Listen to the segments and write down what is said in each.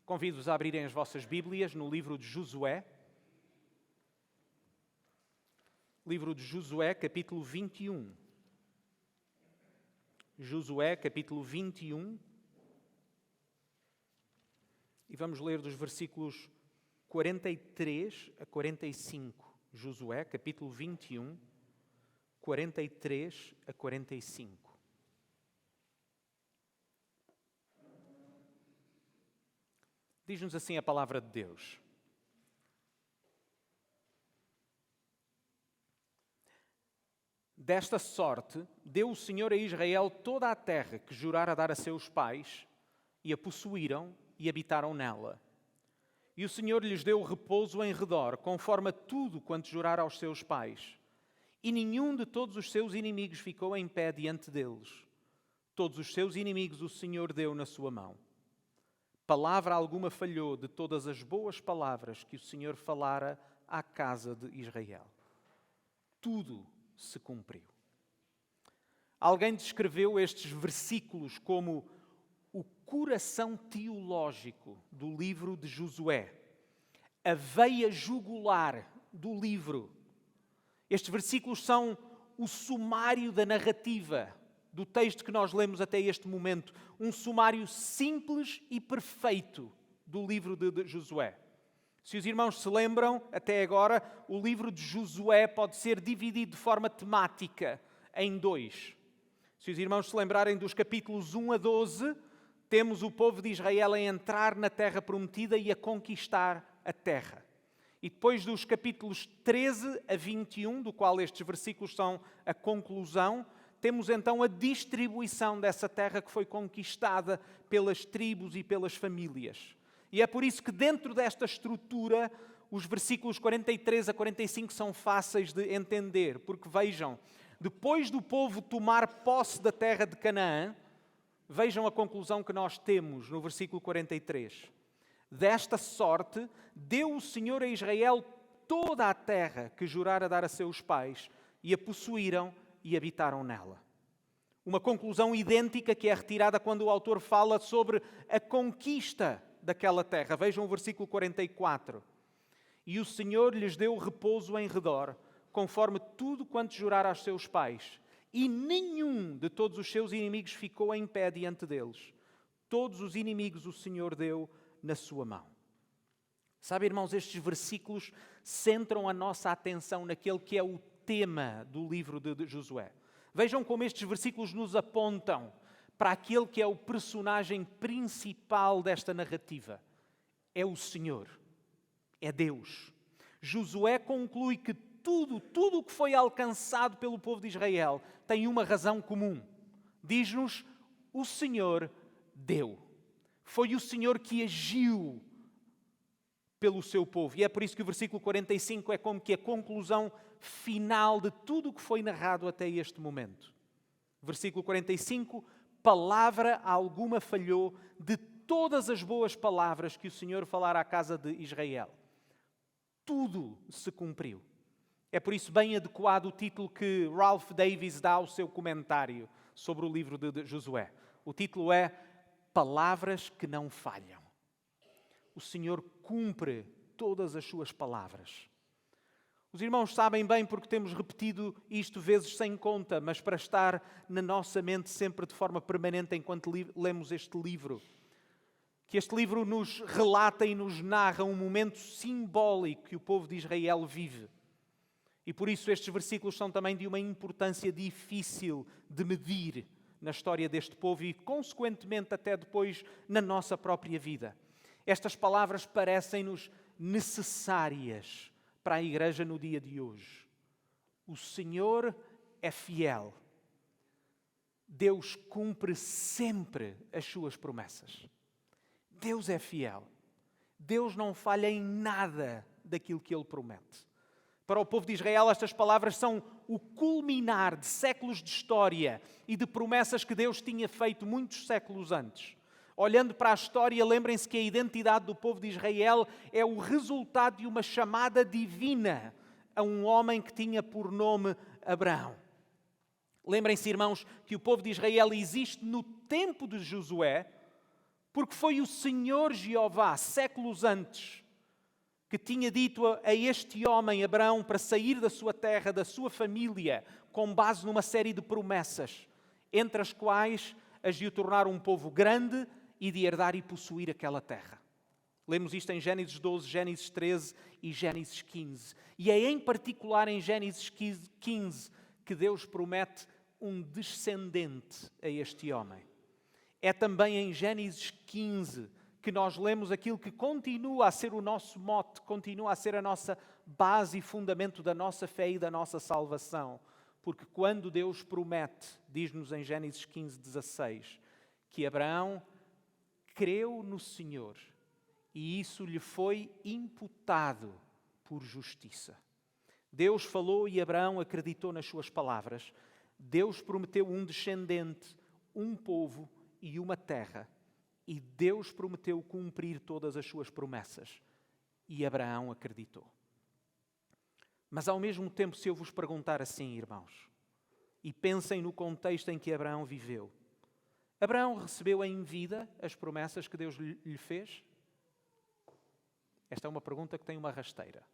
Convido-vos a abrirem as vossas Bíblias no livro de Josué. Livro de Josué, capítulo 21. Josué, capítulo 21. E vamos ler dos versículos 43 a 45. Josué, capítulo 21, 43 a 45. Diz-nos assim a palavra de Deus. Desta sorte, deu o Senhor a Israel toda a terra que jurara dar a seus pais, e a possuíram e habitaram nela. E o Senhor lhes deu repouso em redor, conforme a tudo quanto jurara aos seus pais. E nenhum de todos os seus inimigos ficou em pé diante deles. Todos os seus inimigos o Senhor deu na sua mão. Palavra alguma falhou de todas as boas palavras que o Senhor falara à casa de Israel. Tudo se cumpriu. Alguém descreveu estes versículos como o coração teológico do livro de Josué, a veia jugular do livro. Estes versículos são o sumário da narrativa do texto que nós lemos até este momento, um sumário simples e perfeito do livro de Josué. Se os irmãos se lembram, até agora, o livro de Josué pode ser dividido de forma temática em dois. Se os irmãos se lembrarem dos capítulos 1 a 12, temos o povo de Israel a entrar na terra prometida e a conquistar a terra. E depois dos capítulos 13 a 21, do qual estes versículos são a conclusão, temos então a distribuição dessa terra que foi conquistada pelas tribos e pelas famílias. E é por isso que dentro desta estrutura, os versículos 43 a 45 são fáceis de entender. Porque vejam, depois do povo tomar posse da terra de Canaã, vejam a conclusão que nós temos no versículo 43. Desta sorte, deu o Senhor a Israel toda a terra que jurara dar a seus pais, e a possuíram e habitaram nela. Uma conclusão idêntica que é retirada quando o autor fala sobre a conquista daquela terra. Vejam o versículo 44. E o Senhor lhes deu repouso em redor, conforme tudo quanto jurara aos seus pais. E nenhum de todos os seus inimigos ficou em pé diante deles. Todos os inimigos o Senhor deu na sua mão. Sabe, irmãos, estes versículos centram a nossa atenção naquele que é o tema do livro de Josué. Vejam como estes versículos nos apontam para aquele que é o personagem principal desta narrativa. É o Senhor, é Deus. Josué conclui que tudo o que foi alcançado pelo povo de Israel tem uma razão comum. Diz-nos, o Senhor deu. Foi o Senhor que agiu pelo seu povo. E é por isso que o versículo 45 é como que a conclusão final de tudo o que foi narrado até este momento. Versículo 45, palavra alguma falhou de todas as boas palavras que o Senhor falara à casa de Israel. Tudo se cumpriu. É por isso bem adequado o título que Ralph Davis dá ao seu comentário sobre o livro de Josué. O título é Palavras que não falham. O Senhor cumpre todas as suas palavras. Os irmãos sabem bem porque temos repetido isto vezes sem conta, mas para estar na nossa mente sempre de forma permanente enquanto lemos este livro. Que este livro nos relata e nos narra um momento simbólico que o povo de Israel vive. E por isso estes versículos são também de uma importância difícil de medir na história deste povo e, consequentemente, até depois na nossa própria vida. Estas palavras parecem-nos necessárias para a igreja no dia de hoje. O Senhor é fiel. Deus cumpre sempre as suas promessas. Deus é fiel. Deus não falha em nada daquilo que Ele promete. Para o povo de Israel, estas palavras são o culminar de séculos de história e de promessas que Deus tinha feito muitos séculos antes. Olhando para a história, lembrem-se que a identidade do povo de Israel é o resultado de uma chamada divina a um homem que tinha por nome Abraão. Lembrem-se, irmãos, que o povo de Israel existe no tempo de Josué Porque foi o Senhor Jeová, séculos antes, que tinha dito a este homem, Abraão, para sair da sua terra, da sua família, com base numa série de promessas, entre as quais as de o tornar um povo grande e de herdar e possuir aquela terra. Lemos isto em Gênesis 12, Gênesis 13 e Gênesis 15. E é em particular em Gênesis 15 que Deus promete um descendente a este homem. É também em Gênesis 15 que nós lemos aquilo que continua a ser o nosso mote, continua a ser a nossa base e fundamento da nossa fé e da nossa salvação. Porque quando Deus promete, diz-nos em Gênesis 15, 16, que Abraão creu no Senhor e isso lhe foi imputado por justiça. Deus falou e Abraão acreditou nas suas palavras. Deus prometeu um descendente, um povo e uma terra. E Deus prometeu cumprir todas as suas promessas. E Abraão acreditou. Mas ao mesmo tempo, se eu vos perguntar assim, irmãos, e pensem no contexto em que Abraão viveu. Abraão recebeu em vida as promessas que Deus lhe fez? Esta é uma pergunta que tem uma rasteira.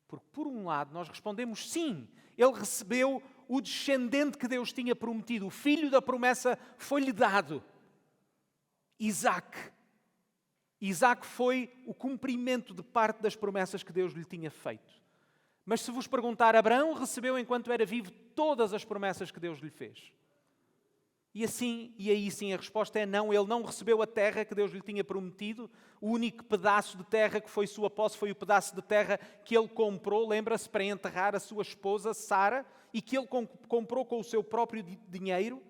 Porque, por um lado, nós respondemos sim, ele recebeu o descendente que Deus tinha prometido. O filho da promessa foi-lhe dado. Isaac. Isaac foi o cumprimento de parte das promessas que Deus lhe tinha feito. Mas se vos perguntar, Abraão recebeu enquanto era vivo todas as promessas que Deus lhe fez? E aí sim a resposta é não, ele não recebeu a terra que Deus lhe tinha prometido. O único pedaço de terra que foi sua posse foi o pedaço de terra que ele comprou, lembra-se, para enterrar a sua esposa, Sara, e que ele comprou com o seu próprio dinheiro.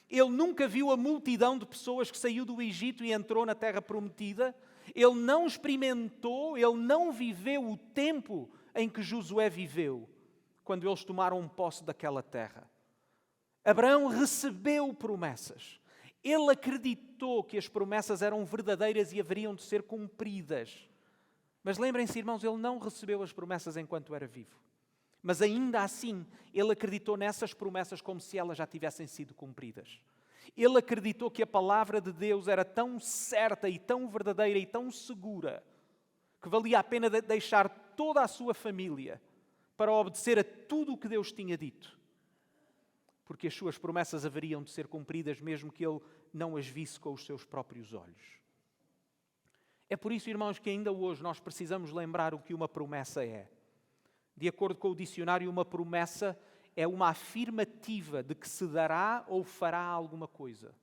Ele nunca viu a multidão de pessoas que saiu do Egito e entrou na terra prometida. Ele não experimentou, ele não viveu o tempo em que Josué viveu, quando eles tomaram posse daquela terra. Abraão recebeu promessas. Ele acreditou que as promessas eram verdadeiras e haveriam de ser cumpridas. Mas lembrem-se, irmãos, ele não recebeu as promessas enquanto era vivo. Mas ainda assim, ele acreditou nessas promessas como se elas já tivessem sido cumpridas. Ele acreditou que a palavra de Deus era tão certa e tão verdadeira e tão segura que valia a pena deixar toda a sua família para obedecer a tudo o que Deus tinha dito. Porque as suas promessas haveriam de ser cumpridas mesmo que ele não as visse com os seus próprios olhos. É por isso, irmãos, que ainda hoje nós precisamos lembrar o que uma promessa é. De acordo com o dicionário, uma promessa é uma afirmativa de que se dará ou fará alguma coisa.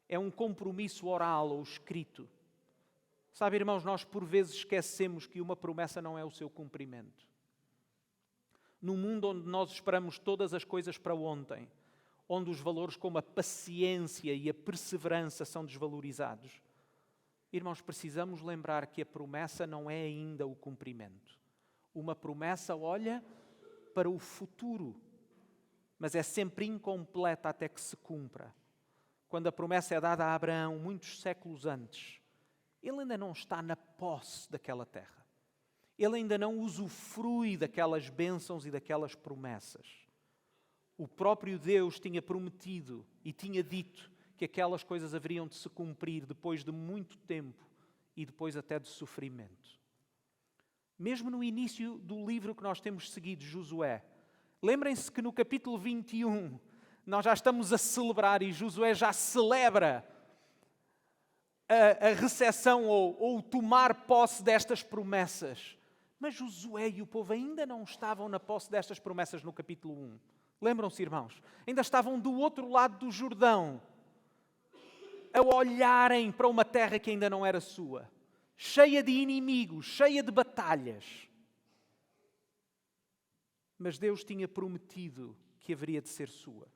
É um compromisso oral ou escrito. Sabe, irmãos, nós por vezes esquecemos que uma promessa não é o seu cumprimento. Num mundo onde nós esperamos todas as coisas para ontem, onde os valores como a paciência e a perseverança são desvalorizados, irmãos, precisamos lembrar que a promessa não é ainda o cumprimento. Uma promessa olha para o futuro, mas é sempre incompleta até que se cumpra. Quando a promessa é dada a Abraão muitos séculos antes, ele ainda não está na posse daquela terra. Ele ainda não usufrui daquelas bênçãos e daquelas promessas. O próprio Deus tinha prometido e tinha dito que aquelas coisas haveriam de se cumprir depois de muito tempo e depois até de sofrimento. Mesmo no início do livro que nós temos seguido, Josué, lembrem-se que no capítulo 21 nós já estamos a celebrar e Josué já celebra a recepção ou o tomar posse destas promessas. Mas Josué e o povo ainda não estavam na posse destas promessas no capítulo 1. Lembram-se, irmãos? Ainda estavam do outro lado do Jordão, a olharem para uma terra que ainda não era sua, cheia de inimigos, cheia de batalhas. Mas Deus tinha prometido que haveria de ser sua.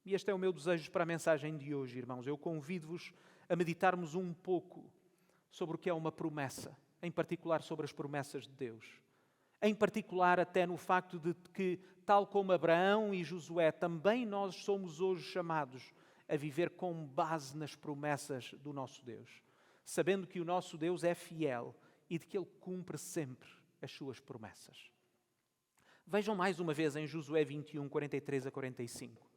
E este é o meu desejo para a mensagem de hoje, irmãos. Eu convido-vos a meditarmos um pouco sobre o que é uma promessa, em particular sobre as promessas de Deus. Em particular até no facto de que, tal como Abraão e Josué, também nós somos hoje chamados a viver com base nas promessas do nosso Deus, sabendo que o nosso Deus é fiel e de que Ele cumpre sempre as suas promessas. Vejam mais uma vez em Josué 21, 43 a 45.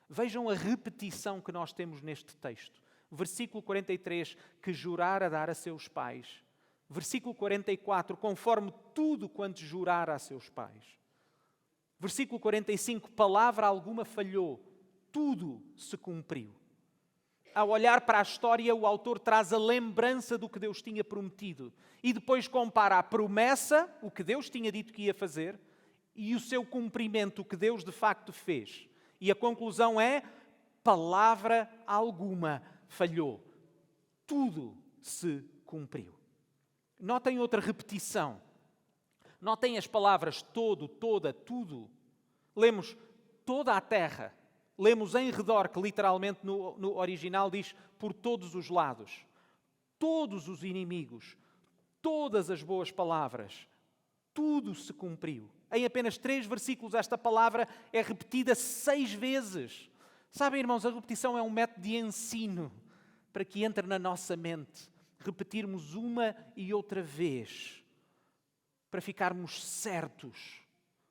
Vejam a repetição que nós temos neste texto. Versículo 43, que jurar a dar a seus pais. Versículo 44, conforme tudo quanto jurar a seus pais. Versículo 45, palavra alguma falhou, tudo se cumpriu. Ao olhar para a história, o autor traz a lembrança do que Deus tinha prometido e depois compara a promessa, o que Deus tinha dito que ia fazer, e o seu cumprimento, o que Deus de facto fez. E a conclusão é: palavra alguma falhou. Tudo se cumpriu. Notem outra repetição. Notem as palavras todo, toda, tudo. Lemos toda a terra. Lemos em redor, que literalmente no original diz por todos os lados. Todos os inimigos. Todas as boas palavras. Tudo se cumpriu. Em apenas 3 versículos esta palavra é repetida 6 vezes. Sabem, irmãos, a repetição é um método de ensino para que entre na nossa mente. Repetirmos uma e outra vez para ficarmos certos.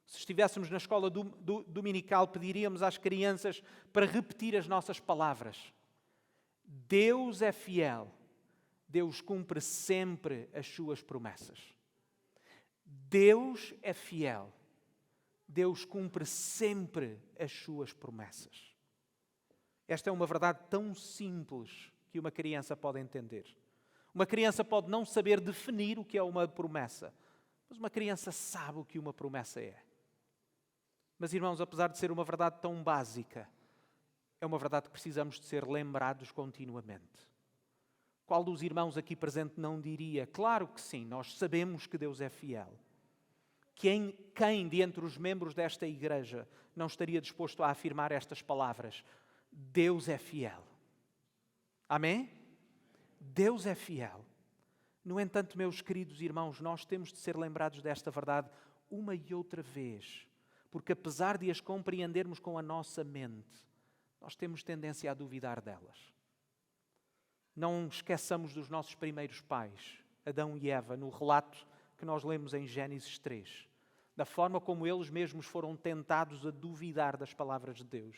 Se estivéssemos na escola dominical, pediríamos às crianças para repetir as nossas palavras. Deus é fiel. Deus cumpre sempre as suas promessas. Deus é fiel. Deus cumpre sempre as suas promessas. Esta é uma verdade tão simples que uma criança pode entender. Uma criança pode não saber definir o que é uma promessa, mas uma criança sabe o que uma promessa é. Mas, irmãos, apesar de ser uma verdade tão básica, é uma verdade que precisamos de ser lembrados continuamente. Qual dos irmãos aqui presente não diria: claro que sim, nós sabemos que Deus é fiel. Quem de entre os membros desta igreja não estaria disposto a afirmar estas palavras? Deus é fiel. Amém? Deus é fiel. No entanto, meus queridos irmãos, nós temos de ser lembrados desta verdade uma e outra vez, porque apesar de as compreendermos com a nossa mente, nós temos tendência a duvidar delas. Não esqueçamos dos nossos primeiros pais, Adão e Eva, no relato que nós lemos em Gênesis 3, da forma como eles mesmos foram tentados a duvidar das palavras de Deus.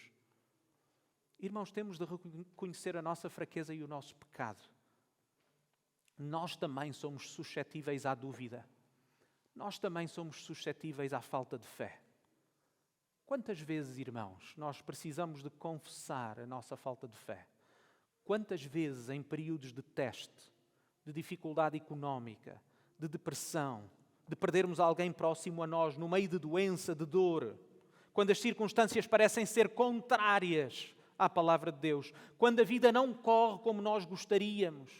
Irmãos, temos de reconhecer a nossa fraqueza e o nosso pecado. Nós também somos suscetíveis à dúvida. Nós também somos suscetíveis à falta de fé. Quantas vezes, irmãos, nós precisamos de confessar a nossa falta de fé? Quantas vezes, em períodos de teste, de dificuldade económica, de depressão, de perdermos alguém próximo a nós, no meio de doença, de dor, quando as circunstâncias parecem ser contrárias à palavra de Deus, quando a vida não corre como nós gostaríamos,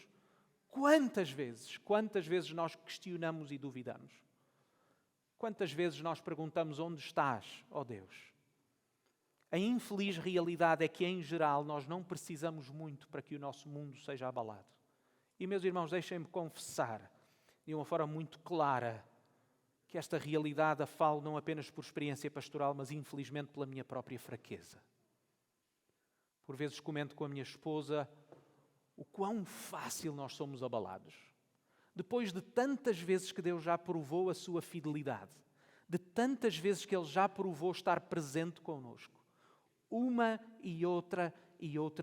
quantas vezes nós questionamos e duvidamos? Quantas vezes nós perguntamos: onde estás, ó Deus? A infeliz realidade é que, em geral, nós não precisamos muito para que o nosso mundo seja abalado. E, meus irmãos, deixem-me confessar, de uma forma muito clara, que esta realidade a falo não apenas por experiência pastoral, mas infelizmente pela minha própria fraqueza. Por vezes comento com a minha esposa o quão fácil nós somos abalados. Depois de tantas vezes que Deus já provou a sua fidelidade, de tantas vezes que Ele já provou estar presente connosco, uma e outra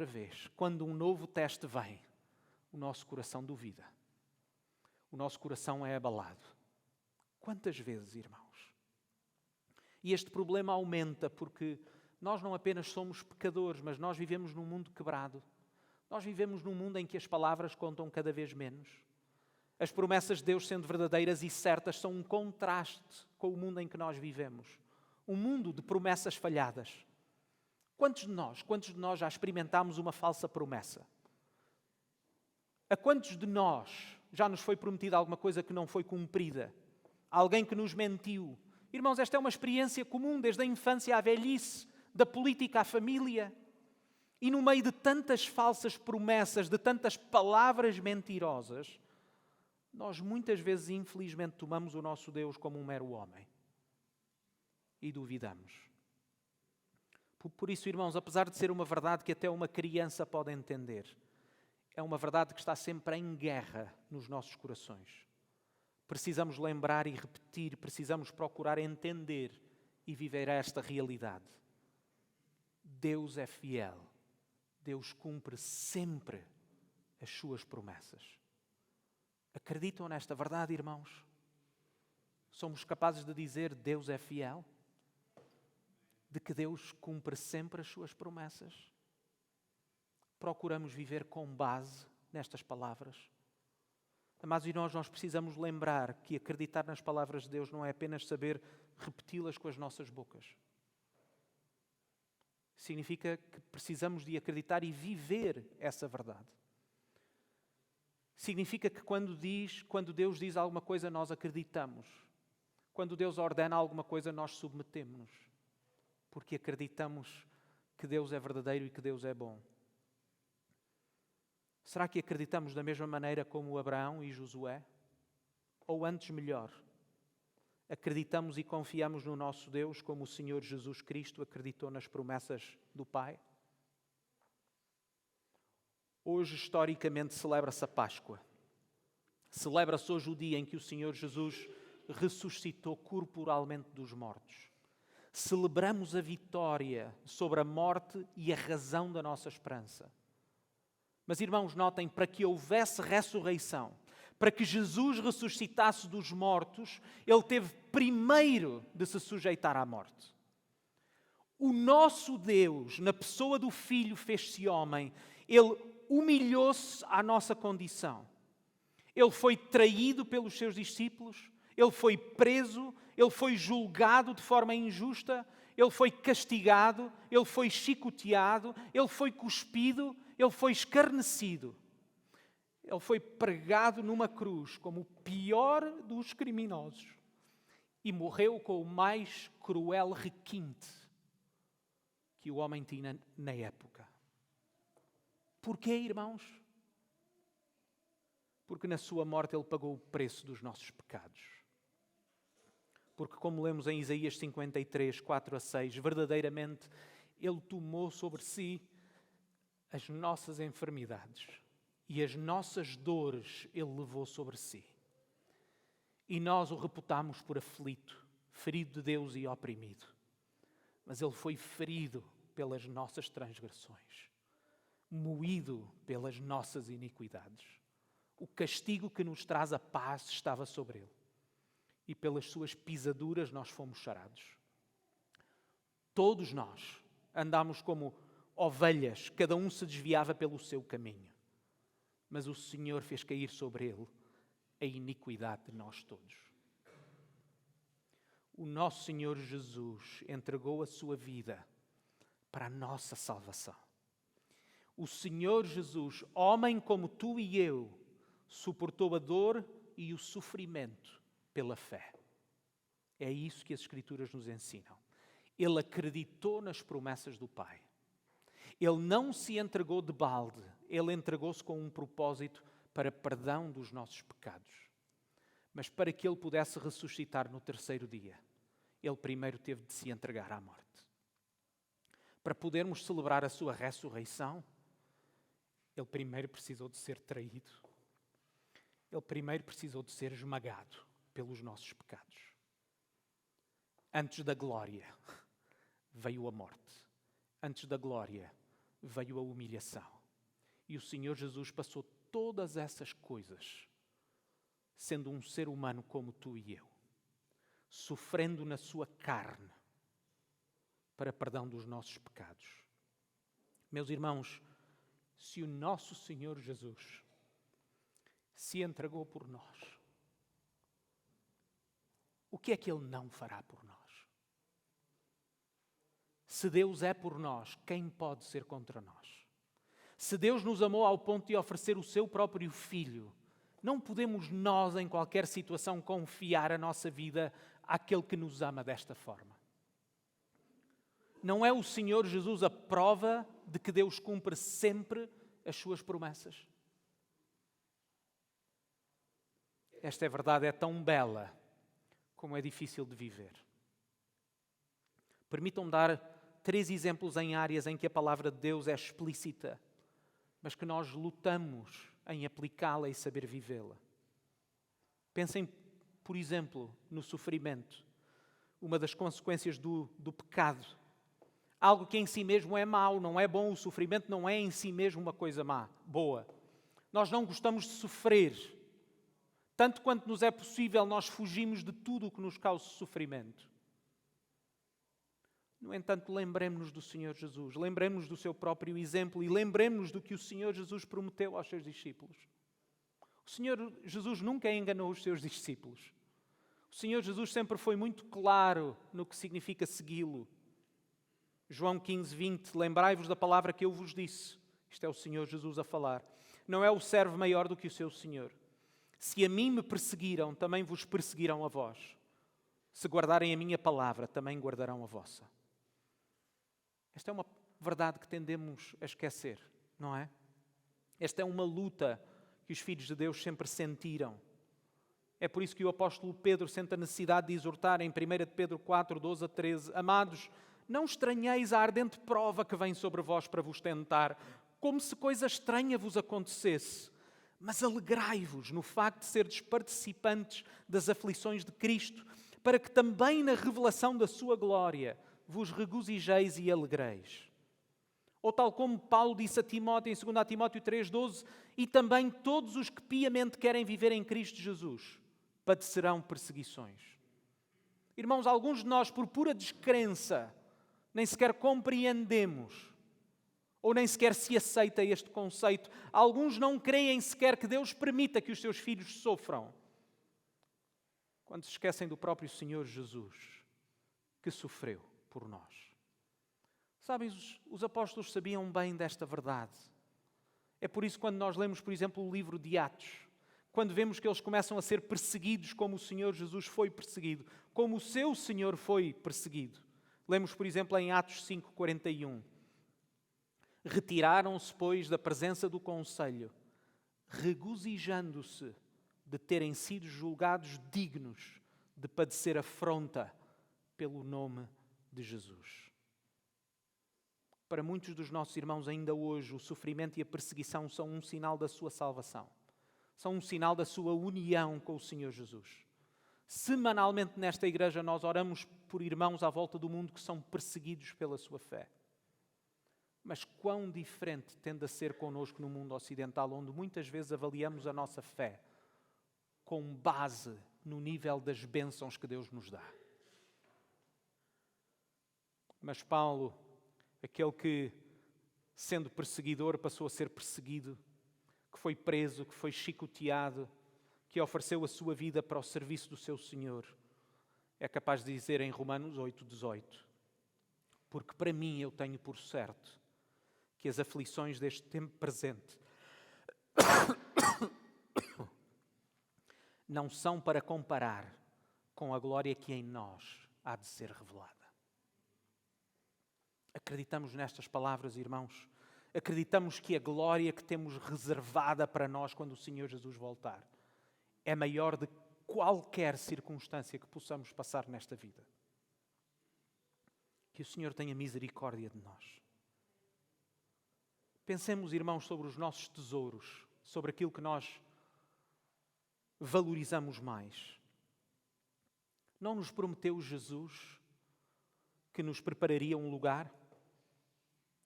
vez, quando um novo teste vem, o nosso coração duvida. O nosso coração é abalado. Quantas vezes, irmãos? E este problema aumenta porque nós não apenas somos pecadores, mas nós vivemos num mundo quebrado. Nós vivemos num mundo em que as palavras contam cada vez menos. As promessas de Deus, sendo verdadeiras e certas, são um contraste com o mundo em que nós vivemos. Um mundo de promessas falhadas. Quantos de nós já experimentámos uma falsa promessa? A quantos de nós já nos foi prometida alguma coisa que não foi cumprida? Alguém que nos mentiu? Irmãos, esta é uma experiência comum, desde a infância à velhice, da política à família. E no meio de tantas falsas promessas, de tantas palavras mentirosas, nós muitas vezes, infelizmente, tomamos o nosso Deus como um mero homem. E duvidamos. Por isso, irmãos, apesar de ser uma verdade que até uma criança pode entender, é uma verdade que está sempre em guerra nos nossos corações. Precisamos lembrar e repetir, precisamos procurar entender e viver esta realidade. Deus é fiel. Deus cumpre sempre as suas promessas. Acreditam nesta verdade, irmãos? Somos capazes de dizer Deus é fiel? De que Deus cumpre sempre as suas promessas? Procuramos viver com base nestas palavras? Amados irmãos, nós precisamos lembrar que acreditar nas palavras de Deus não é apenas saber repeti-las com as nossas bocas. Significa que precisamos de acreditar e viver essa verdade. Significa que quando Deus diz alguma coisa, nós acreditamos. Quando Deus ordena alguma coisa, nós submetemos-nos. Porque acreditamos que Deus é verdadeiro e que Deus é bom. Será que acreditamos da mesma maneira como Abraão e Josué? Ou antes, melhor, acreditamos e confiamos no nosso Deus como o Senhor Jesus Cristo acreditou nas promessas do Pai? Hoje, historicamente, celebra-se a Páscoa. Celebra-se hoje o dia em que o Senhor Jesus ressuscitou corporalmente dos mortos. Celebramos a vitória sobre a morte e a razão da nossa esperança. Mas, irmãos, notem, para que houvesse ressurreição, para que Jesus ressuscitasse dos mortos, Ele teve primeiro de se sujeitar à morte. O nosso Deus, na pessoa do Filho, fez-se homem. Ele humilhou-se à nossa condição. Ele foi traído pelos seus discípulos, Ele foi preso, Ele foi julgado de forma injusta, Ele foi castigado, Ele foi chicoteado, Ele foi cuspido, Ele foi escarnecido. Ele foi pregado numa cruz como o pior dos criminosos e morreu com o mais cruel requinte que o homem tinha na época. Porquê, irmãos? Porque na sua morte Ele pagou o preço dos nossos pecados. Porque, como lemos em Isaías 53, 4-6, verdadeiramente Ele tomou sobre si as nossas enfermidades e as nossas dores Ele levou sobre si. E nós o reputámos por aflito, ferido de Deus e oprimido. Mas Ele foi ferido pelas nossas transgressões, moído pelas nossas iniquidades. O castigo que nos traz a paz estava sobre Ele. E pelas suas pisaduras nós fomos sarados. Todos nós andámos como ovelhas, cada um se desviava pelo seu caminho. Mas o Senhor fez cair sobre Ele a iniquidade de nós todos. O nosso Senhor Jesus entregou a sua vida para a nossa salvação. O Senhor Jesus, homem como tu e eu, suportou a dor e o sofrimento pela fé. É isso que as Escrituras nos ensinam. Ele acreditou nas promessas do Pai. Ele não se entregou de balde. Ele entregou-se com um propósito para perdão dos nossos pecados. Mas para que Ele pudesse ressuscitar no terceiro dia, Ele primeiro teve de se entregar à morte. Para podermos celebrar a sua ressurreição, Ele primeiro precisou de ser traído. Ele primeiro precisou de ser esmagado pelos nossos pecados. Antes da glória veio a morte. Antes da glória veio a humilhação. E o Senhor Jesus passou todas essas coisas, sendo um ser humano como tu e eu, sofrendo na sua carne para perdão dos nossos pecados. Meus irmãos, se o nosso Senhor Jesus se entregou por nós, o que é que Ele não fará por nós? Se Deus é por nós, quem pode ser contra nós? Se Deus nos amou ao ponto de oferecer o seu próprio Filho, não podemos nós, em qualquer situação, confiar a nossa vida àquele que nos ama desta forma. Não é o Senhor Jesus a prova de que Deus cumpre sempre as suas promessas? Esta verdade é tão bela como é difícil de viver. Permitam-me dar 3 exemplos em áreas em que a palavra de Deus é explícita, mas que nós lutamos em aplicá-la e saber vivê-la. Pensem, por exemplo, no sofrimento, uma das consequências do pecado. Algo que em si mesmo é mau, não é bom, o sofrimento não é em si mesmo uma coisa má, boa. Nós não gostamos de sofrer. Tanto quanto nos é possível, nós fugimos de tudo o que nos causa sofrimento. No entanto, lembremos-nos do Senhor Jesus, lembremos-nos do seu próprio exemplo e lembremos-nos do que o Senhor Jesus prometeu aos seus discípulos. O Senhor Jesus nunca enganou os seus discípulos. O Senhor Jesus sempre foi muito claro no que significa segui-lo. João 15, 20, lembrai-vos da palavra que eu vos disse. Isto é o Senhor Jesus a falar. Não é o servo maior do que o seu Senhor. Se a mim me perseguiram, também vos perseguirão a vós. Se guardarem a minha palavra, também guardarão a vossa. Esta é uma verdade que tendemos a esquecer, não é? Esta é uma luta que os filhos de Deus sempre sentiram. É por isso que o apóstolo Pedro sente a necessidade de exortar em 1 Pedro 4, 12 a 13. Amados, não estranheis a ardente prova que vem sobre vós para vos tentar, como se coisa estranha vos acontecesse. Mas alegrai-vos no facto de serdes participantes das aflições de Cristo, para que também na revelação da sua glória vos regozijeis e alegreis. Ou tal como Paulo disse a Timóteo em 2 Timóteo 3,12, e também todos os que piamente querem viver em Cristo Jesus padecerão perseguições. Irmãos, alguns de nós, por pura descrença, nem sequer compreendemos, ou nem sequer se aceita este conceito. Alguns não creem sequer que Deus permita que os seus filhos sofram, quando se esquecem do próprio Senhor Jesus, que sofreu por nós. Sabem, os apóstolos sabiam bem desta verdade. É por isso que quando nós lemos, por exemplo, o livro de Atos, quando vemos que eles começam a ser perseguidos como o Senhor Jesus foi perseguido, como o seu Senhor foi perseguido. Lemos, por exemplo, em Atos 5:41. Retiraram-se, pois, da presença do conselho, regozijando-se de terem sido julgados dignos de padecer afronta pelo nome de Jesus. Para muitos dos nossos irmãos ainda hoje, o sofrimento e a perseguição são um sinal da sua salvação. São um sinal da sua união com o Senhor Jesus. Semanalmente nesta igreja nós oramos por irmãos à volta do mundo que são perseguidos pela sua fé. Mas quão diferente tende a ser connosco no mundo ocidental, onde muitas vezes avaliamos a nossa fé com base no nível das bênçãos que Deus nos dá. Mas Paulo, aquele que, sendo perseguidor, passou a ser perseguido, que foi preso, que foi chicoteado, que ofereceu a sua vida para o serviço do seu Senhor, é capaz de dizer em Romanos 8:18, porque para mim eu tenho por certo que as aflições deste tempo presente não são para comparar com a glória que em nós há de ser revelada. Acreditamos nestas palavras, irmãos? Acreditamos que a glória que temos reservada para nós quando o Senhor Jesus voltar é maior de qualquer circunstância que possamos passar nesta vida. Que o Senhor tenha misericórdia de nós. Pensemos, irmãos, sobre os nossos tesouros, sobre aquilo que nós valorizamos mais. Não nos prometeu Jesus que nos prepararia um lugar?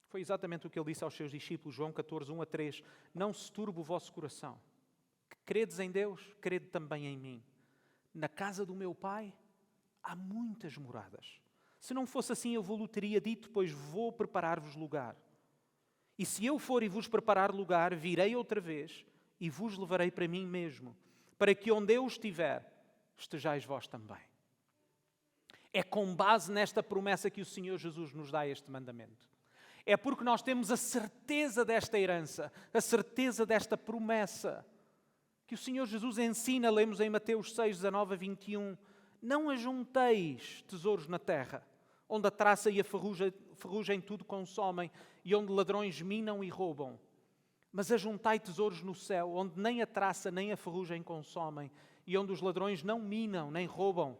Foi exatamente o que ele disse aos seus discípulos, João 14, 1 a 3. Não se turbe o vosso coração. Que credes em Deus, crede também em mim. Na casa do meu Pai há muitas moradas. Se não fosse assim, eu vou-lhe teria dito, pois vou preparar-vos lugar. E se eu for e vos preparar lugar, virei outra vez e vos levarei para mim mesmo, para que onde eu estiver, estejais vós também. É com base nesta promessa que o Senhor Jesus nos dá este mandamento. É porque nós temos a certeza desta herança, a certeza desta promessa, que o Senhor Jesus ensina, lemos em Mateus 6, 19 a 21, não ajunteis tesouros na terra, onde a traça e a ferrugem tudo consomem, e onde ladrões minam e roubam. Mas ajuntai tesouros no céu, onde nem a traça nem a ferrugem consomem, e onde os ladrões não minam nem roubam.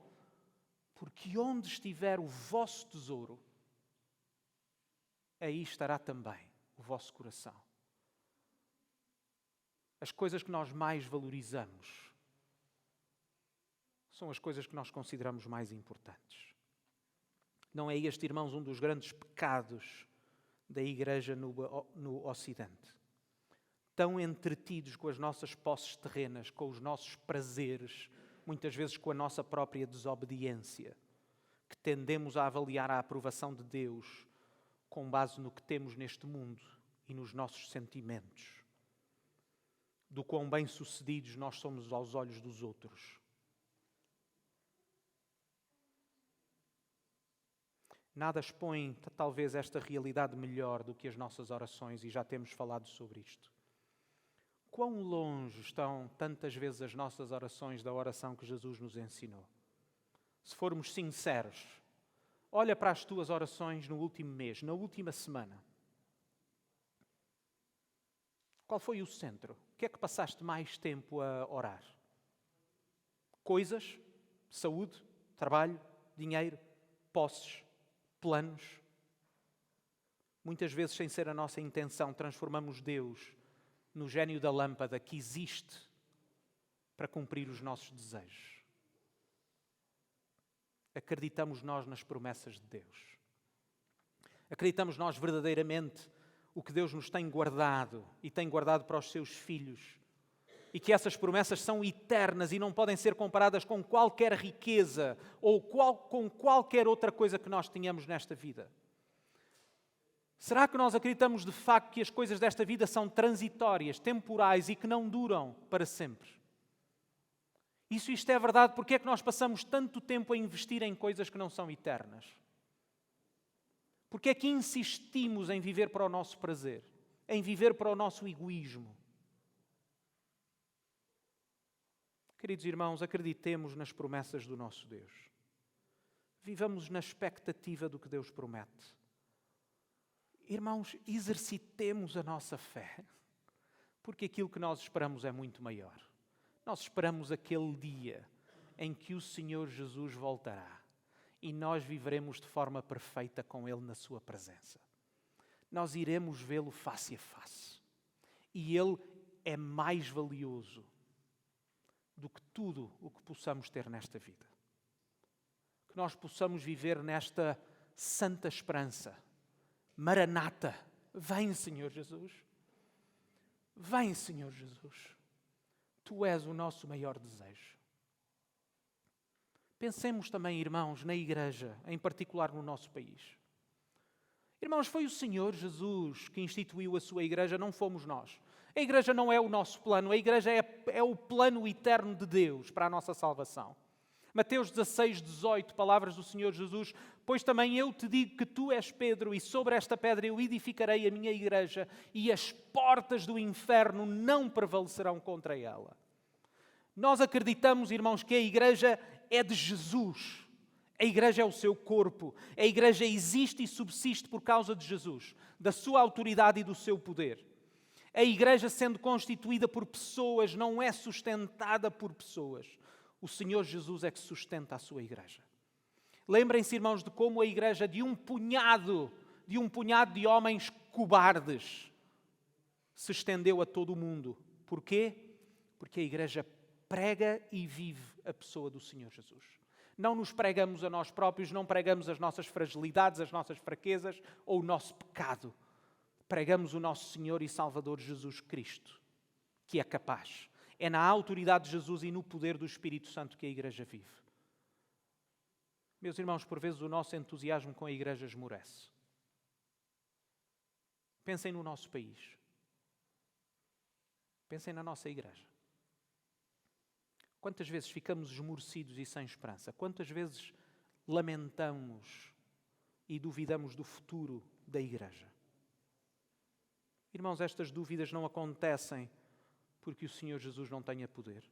Porque onde estiver o vosso tesouro, aí estará também o vosso coração. As coisas que nós mais valorizamos são as coisas que nós consideramos mais importantes. Não é este, irmãos, um dos grandes pecados da Igreja no Ocidente? tão entretidos com as nossas posses terrenas, com os nossos prazeres, muitas vezes com a nossa própria desobediência, que tendemos a avaliar a aprovação de Deus com base no que temos neste mundo e nos nossos sentimentos, do quão bem-sucedidos nós somos aos olhos dos outros. Nada expõe, talvez, esta realidade melhor do que as nossas orações, e já temos falado sobre isto. Quão longe estão tantas vezes as nossas orações da oração que Jesus nos ensinou? Se formos sinceros, olha para as tuas orações no último mês, na última semana. Qual foi o centro? O que é que passaste mais tempo a orar? Coisas? Saúde? Trabalho? Dinheiro? Posses? Planos? Muitas vezes, sem ser a nossa intenção, transformamos Deus no gênio da lâmpada que existe para cumprir os nossos desejos. Acreditamos nós nas promessas de Deus? Acreditamos nós verdadeiramente o que Deus nos tem guardado e tem guardado para os seus filhos? E que essas promessas são eternas e não podem ser comparadas com qualquer riqueza ou com qualquer outra coisa que nós tenhamos nesta vida? Será que nós acreditamos de facto que as coisas desta vida são transitórias, temporais e que não duram para sempre? E se isto é verdade, por que é que nós passamos tanto tempo a investir em coisas que não são eternas? Por que é que insistimos em viver para o nosso prazer, em viver para o nosso egoísmo? Queridos irmãos, acreditemos nas promessas do nosso Deus. Vivamos na expectativa do que Deus promete. Irmãos, exercitemos a nossa fé, porque aquilo que nós esperamos é muito maior. Nós esperamos aquele dia em que o Senhor Jesus voltará e nós viveremos de forma perfeita com Ele na sua presença. Nós iremos vê-lo face a face e Ele é mais valioso do que tudo o que possamos ter nesta vida. Que nós possamos viver nesta santa esperança. Maranata, vem Senhor Jesus. Vem Senhor Jesus. Tu és o nosso maior desejo. Pensemos também, irmãos, na igreja, em particular no nosso país. Irmãos, foi o Senhor Jesus que instituiu a sua igreja, não fomos nós. A igreja não é o nosso plano, a igreja é o plano eterno de Deus para a nossa salvação. Mateus 16, 18, palavras do Senhor Jesus: pois também eu te digo que tu és Pedro, e sobre esta pedra eu edificarei a minha igreja, e as portas do inferno não prevalecerão contra ela. Nós acreditamos, irmãos, que a igreja é de Jesus. A igreja é o seu corpo. A igreja existe e subsiste por causa de Jesus, da sua autoridade e do seu poder. A igreja, sendo constituída por pessoas, não é sustentada por pessoas. O Senhor Jesus é que sustenta a sua igreja. Lembrem-se, irmãos, de como a igreja de um punhado de homens cobardes se estendeu a todo o mundo. Porquê? Porque a igreja prega e vive a pessoa do Senhor Jesus. Não nos pregamos a nós próprios, não pregamos as nossas fragilidades, as nossas fraquezas ou o nosso pecado. Pregamos o nosso Senhor e Salvador Jesus Cristo, que é capaz. É na autoridade de Jesus e no poder do Espírito Santo que a igreja vive. Meus irmãos, por vezes o nosso entusiasmo com a igreja esmorece. Pensem no nosso país. Pensem na nossa igreja. Quantas vezes ficamos esmorecidos e sem esperança? Quantas vezes lamentamos e duvidamos do futuro da igreja? Irmãos, estas dúvidas não acontecem porque o Senhor Jesus não tenha poder.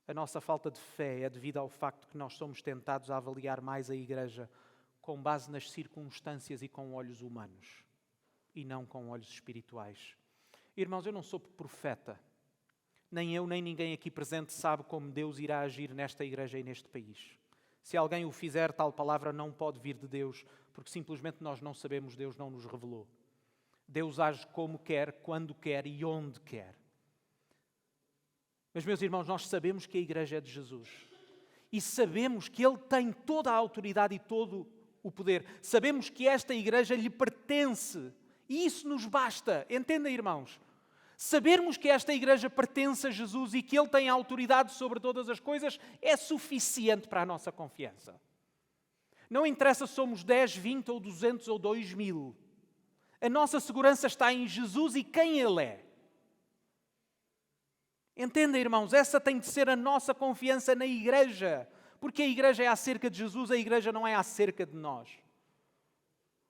A nossa falta de fé é devida ao facto que nós somos tentados a avaliar mais a igreja com base nas circunstâncias e com olhos humanos e não com olhos espirituais. Irmãos, eu não sou profeta. Nem eu, nem ninguém aqui presente sabe como Deus irá agir nesta igreja e neste país. Se alguém o fizer, tal palavra não pode vir de Deus, porque simplesmente nós não sabemos, Deus não nos revelou. Deus age como quer, quando quer e onde quer. Mas, meus irmãos, nós sabemos que a igreja é de Jesus. E sabemos que Ele tem toda a autoridade e todo o poder. Sabemos que esta igreja lhe pertence E isso nos basta, entendem, irmãos? Sabermos que esta igreja pertence a Jesus e que Ele tem autoridade sobre todas as coisas é suficiente para a nossa confiança. Não interessa se somos 10, 20 ou 200 ou 2000. A nossa segurança está em Jesus e quem Ele é. Entendem, irmãos? Essa tem de ser a nossa confiança na igreja. Porque a igreja é acerca de Jesus, a igreja não é acerca de nós.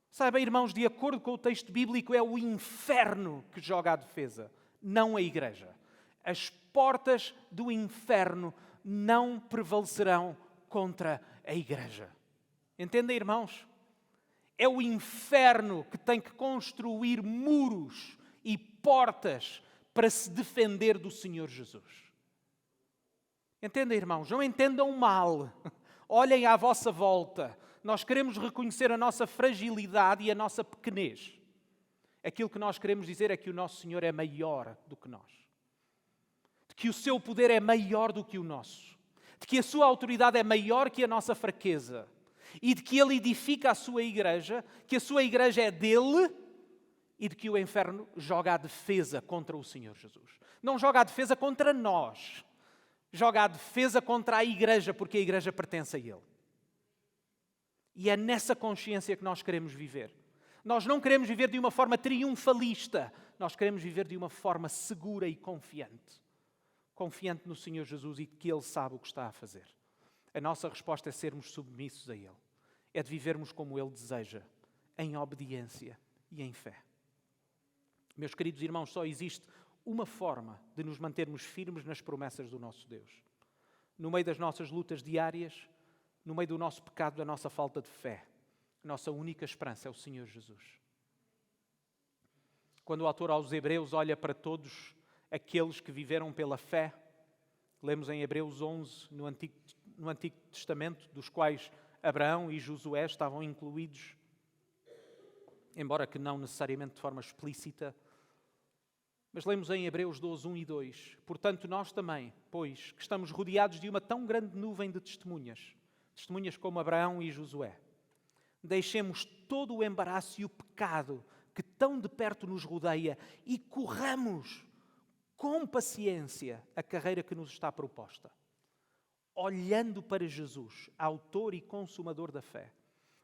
Saibam, irmãos, de acordo com o texto bíblico, é o inferno que joga a defesa, não a igreja. As portas do inferno não prevalecerão contra a igreja. Entendem, irmãos? É o inferno que tem que construir muros e portas para se defender do Senhor Jesus. Entendem, irmãos? Não entendam mal. Olhem à vossa volta. Nós queremos reconhecer a nossa fragilidade e a nossa pequenez. Aquilo que nós queremos dizer é que o nosso Senhor é maior do que nós. De que o seu poder é maior do que o nosso. De que a sua autoridade é maior que a nossa fraqueza. E de que Ele edifica a sua igreja, que a sua igreja é dele e de que o inferno joga a defesa contra o Senhor Jesus. Não joga a defesa contra nós. Joga a defesa contra a igreja, porque a igreja pertence a Ele. E é nessa consciência que nós queremos viver. Nós não queremos viver de uma forma triunfalista. Nós queremos viver de uma forma segura e confiante. Confiante no Senhor Jesus e que Ele sabe o que está a fazer. A nossa resposta é sermos submissos a Ele. É de vivermos como Ele deseja, em obediência e em fé. Meus queridos irmãos, só existe uma forma de nos mantermos firmes nas promessas do nosso Deus. No meio das nossas lutas diárias, no meio do nosso pecado, da nossa falta de fé. A nossa única esperança é o Senhor Jesus. Quando o autor aos Hebreus olha para todos aqueles que viveram pela fé, lemos em Hebreus 11, no Antigo Testamento, dos quais Abraão e Josué estavam incluídos, embora que não necessariamente de forma explícita. Mas lemos em Hebreus 12, 1 e 2. Portanto, nós também, pois, que estamos rodeados de uma tão grande nuvem de testemunhas como Abraão e Josué, deixemos todo o embaraço e o pecado que tão de perto nos rodeia e corramos com paciência a carreira que nos está proposta, olhando para Jesus, autor e consumador da fé,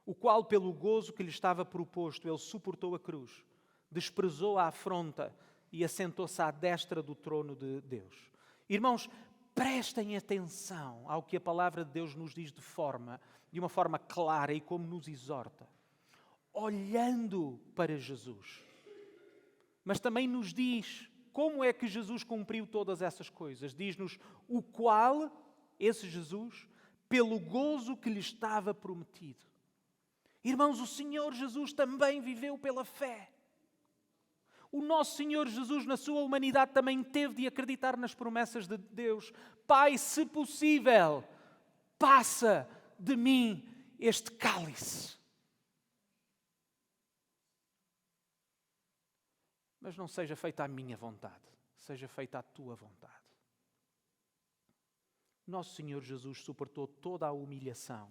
o qual, pelo gozo que lhe estava proposto, ele suportou a cruz, desprezou a afronta e assentou-se à destra do trono de Deus. Irmãos, prestem atenção ao que a palavra de Deus nos diz de uma forma clara e como nos exorta. Olhando para Jesus. Mas também nos diz como é que Jesus cumpriu todas essas coisas. Diz-nos o qual, esse Jesus, pelo gozo que lhe estava prometido. Irmãos, o Senhor Jesus também viveu pela fé. O nosso Senhor Jesus, na sua humanidade, também teve de acreditar nas promessas de Deus. Pai, se possível, passa de mim este cálice. Mas não seja feita a minha vontade, seja feita a tua vontade. Nosso Senhor Jesus suportou toda a humilhação,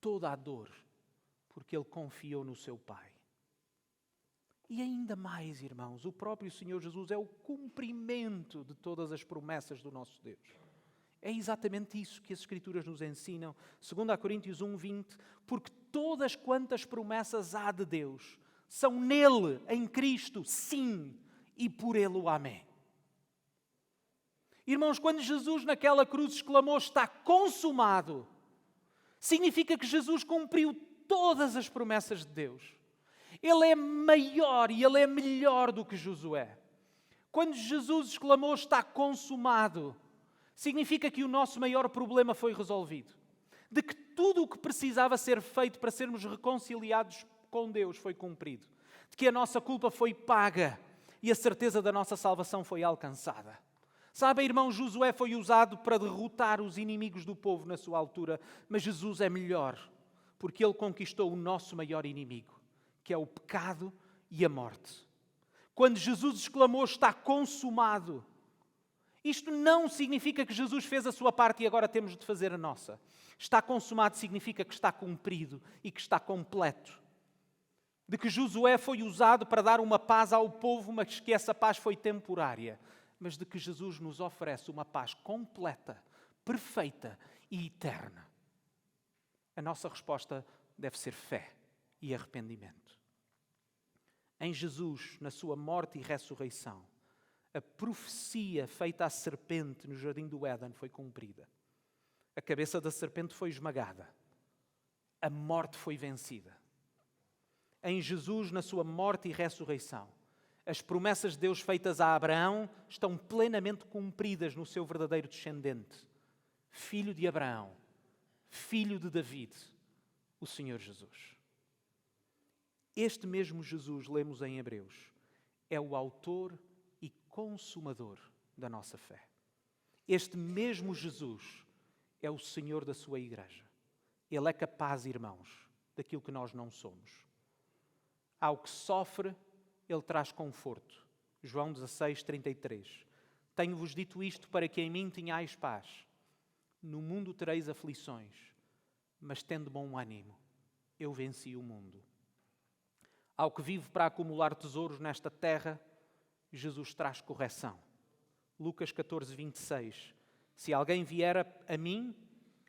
toda a dor, porque Ele confiou no seu Pai. E ainda mais, irmãos, o próprio Senhor Jesus é o cumprimento de todas as promessas do nosso Deus. É exatamente isso que as Escrituras nos ensinam. 2 Coríntios 1, 20. Porque todas quantas promessas há de Deus são nele, em Cristo, sim, e por ele o amém. Irmãos, quando Jesus naquela cruz exclamou, está consumado, significa que Jesus cumpriu todas as promessas de Deus. Ele é maior e Ele é melhor do que Josué. Quando Jesus exclamou, está consumado, significa que o nosso maior problema foi resolvido. De que tudo o que precisava ser feito para sermos reconciliados com Deus foi cumprido. De que a nossa culpa foi paga e a certeza da nossa salvação foi alcançada. Sabem, irmão, Josué foi usado para derrotar os inimigos do povo na sua altura, mas Jesus é melhor, porque Ele conquistou o nosso maior inimigo, que é o pecado e a morte. Quando Jesus exclamou, está consumado, isto não significa que Jesus fez a sua parte e agora temos de fazer a nossa. Está consumado significa que está cumprido e que está completo. de que Josué foi usado para dar uma paz ao povo, mas que essa paz foi temporária, mas de que Jesus nos oferece uma paz completa, perfeita e eterna. A nossa resposta deve ser fé e arrependimento. Em Jesus, na sua morte e ressurreição, a profecia feita à serpente no jardim do Éden foi cumprida. A cabeça da serpente foi esmagada. A morte foi vencida. Em Jesus, na sua morte e ressurreição, as promessas de Deus feitas a Abraão estão plenamente cumpridas no seu verdadeiro descendente, filho de Abraão, filho de David, o Senhor Jesus. Este mesmo Jesus, lemos em Hebreus, é o autor e consumador da nossa fé. Este mesmo Jesus é o Senhor da sua igreja. Ele é capaz, irmãos, daquilo que nós não somos. Ao que sofre, ele traz conforto. João 16:33. Tenho-vos dito isto para que em mim tenhais paz. No mundo tereis aflições, mas tende bom ânimo. Eu venci o mundo. Ao que vive para acumular tesouros nesta terra, Jesus traz correção. Lucas 14:26. Se alguém vier a mim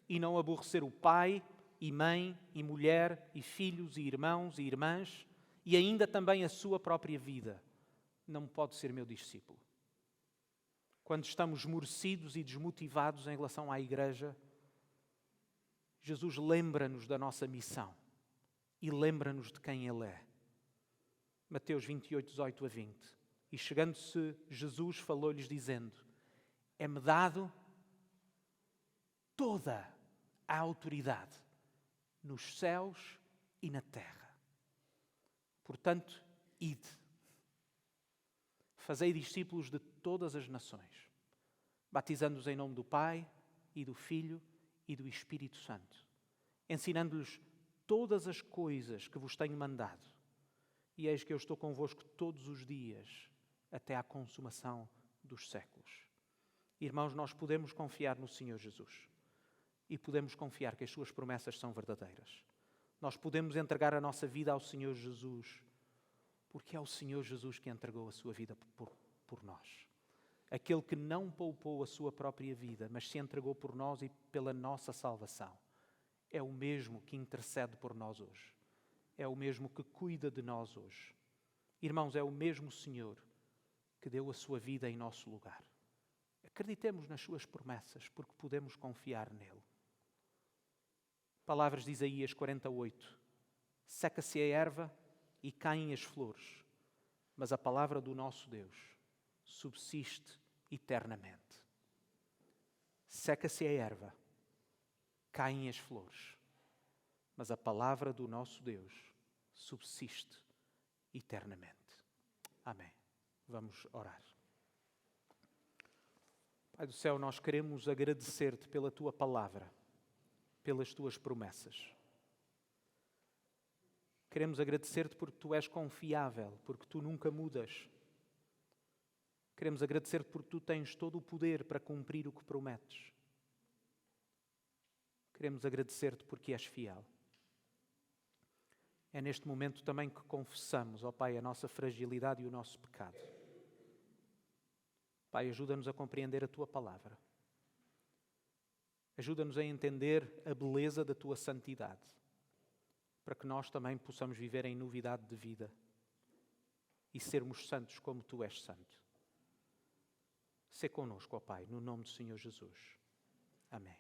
e não aborrecer o pai e mãe e mulher e filhos e irmãos e irmãs, e ainda também a sua própria vida, não pode ser meu discípulo. Quando estamos esmorecidos e desmotivados em relação à igreja, Jesus lembra-nos da nossa missão e lembra-nos de quem Ele é. Mateus 28:18-20. E chegando-se Jesus, falou-lhes dizendo: é-me dado toda a autoridade nos céus e na terra. Portanto, ide. Fazei discípulos de todas as nações, batizando-os em nome do Pai e do Filho e do Espírito Santo, ensinando-lhes todas as coisas que vos tenho mandado. E eis que eu estou convosco todos os dias, até à consumação dos séculos. Irmãos, nós podemos confiar no Senhor Jesus e podemos confiar que as suas promessas são verdadeiras. Nós podemos entregar a nossa vida ao Senhor Jesus, porque é o Senhor Jesus que entregou a sua vida por nós. Aquele que não poupou a sua própria vida, mas se entregou por nós e pela nossa salvação. É o mesmo que intercede por nós hoje. É o mesmo que cuida de nós hoje. Irmãos, é o mesmo Senhor que deu a sua vida em nosso lugar. Acreditemos nas suas promessas, porque podemos confiar nele. Palavras de Isaías 48. Seca-se a erva e caem as flores, mas a palavra do nosso Deus subsiste eternamente. Seca-se a erva, caem as flores, mas a palavra do nosso Deus subsiste eternamente. Amém. Vamos orar. Pai do céu, nós queremos agradecer-te pela tua palavra, pelas tuas promessas. Queremos agradecer-te porque tu és confiável, porque tu nunca mudas. Queremos agradecer-te porque tu tens todo o poder para cumprir o que prometes. Queremos agradecer-te porque és fiel. É neste momento também que confessamos, ó Pai, a nossa fragilidade e o nosso pecado. Pai, ajuda-nos a compreender a tua palavra. Ajuda-nos a entender a beleza da tua santidade, para que nós também possamos viver em novidade de vida e sermos santos como tu és santo. Sê connosco, ó Pai, no nome do Senhor Jesus. Amém.